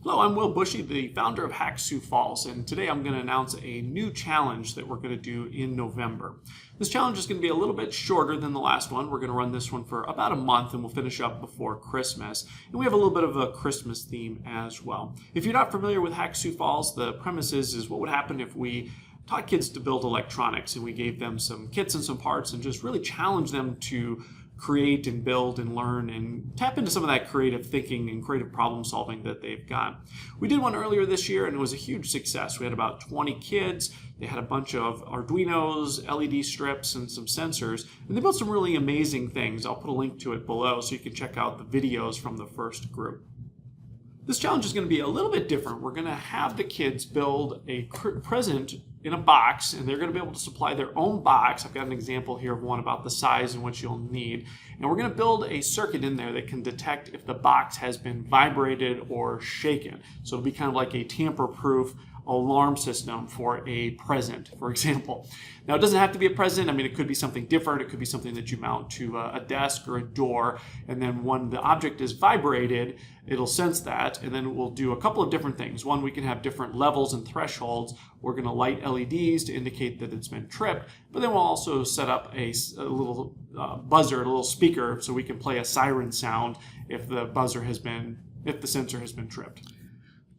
Hello, I'm Will Bushy, the founder of Hack Sioux Falls, and today I'm going to announce a new challenge that we're going to do in November. This challenge is going to be a little bit shorter than the last one. We're going to run this one for about a month and we'll finish up before Christmas. And we have a little bit of a Christmas theme as well. If you're not familiar with Hack Sioux Falls, the premise is what would happen if we taught kids to build electronics and we gave them some kits and some parts and just really challenged them to create and build and learn and tap into some of that creative thinking and creative problem solving that they've got. We did one earlier this year and it was a huge success. We had about 20 kids. They had a bunch of Arduinos, LED strips, and some sensors, and they built some really amazing things. I'll put a link to it below so you can check out the videos from the first group. This challenge is going to be a little bit different. We're going to have the kids build a present in a box, and they're going to be able to supply their own box. I've got an example here of one about the size in which you'll need. And we're going to build a circuit in there that can detect if the box has been vibrated or shaken. So it'll be kind of like a tamper-proof alarm system for a present, for example. Now, it doesn't have to be a present. I mean, it could be something different. It could be something that you mount to a desk or a door. And then when the object is vibrated, it'll sense that. And then we'll do a couple of different things. One, we can have different levels and thresholds. We're going to light LEDs to indicate that it's been tripped. But then we'll also set up a little buzzer, a little speaker, so we can play a siren sound if the sensor has been tripped.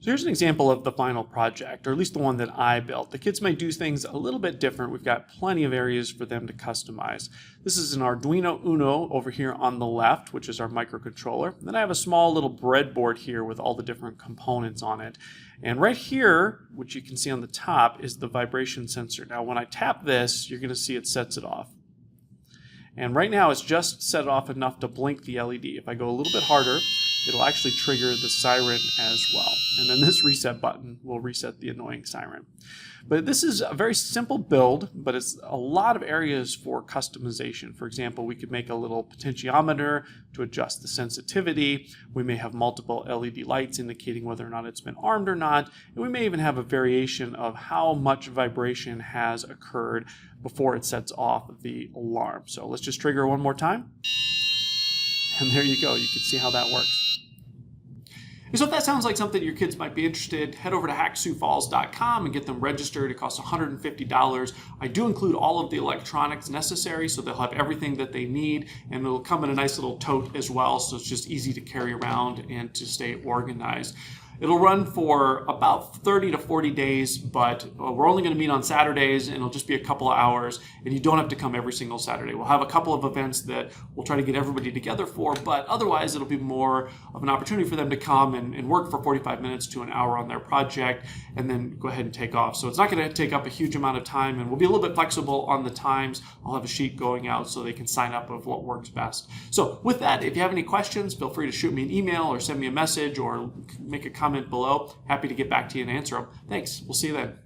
So here's an example of the final project, or at least the one that I built. The kids might do things a little bit different. We've got plenty of areas for them to customize. This is an Arduino Uno over here on the left, which is our microcontroller. And then I have a small little breadboard here with all the different components on it. And right here, which you can see on the top, is the vibration sensor. Now when I tap this, you're going to see it sets it off. And right now it's just set off enough to blink the LED. If I go a little bit harder, it'll actually trigger the siren as well. And then this reset button will reset the annoying siren. But this is a very simple build, but it's a lot of areas for customization. For example, we could make a little potentiometer to adjust the sensitivity. We may have multiple LED lights indicating whether or not it's been armed or not. And we may even have a variation of how much vibration has occurred before it sets off the alarm. So let's just trigger one more time. And there you go. You can see how that works. So if that sounds like something your kids might be interested, head over to hacksioufalls.com and get them registered. It costs $150. I do include all of the electronics necessary, so they'll have everything that they need, and it'll come in a nice little tote as well, so it's just easy to carry around and to stay organized. It'll run for about 30 to 40 days, but we're only going to meet on Saturdays, and it'll just be a couple of hours, and you don't have to come every single Saturday. We'll have a couple of events that we'll try to get everybody together for, but otherwise it'll be more of an opportunity for them to come and work for 45 minutes to an hour on their project, and then go ahead and take off. So it's not going to take up a huge amount of time, and we'll be a little bit flexible on the times. I'll have a sheet going out so they can sign up of what works best. So with that, if you have any questions, feel free to shoot me an email or send me a message or make a comment below. Happy to get back to you and answer them. Thanks. We'll see you then.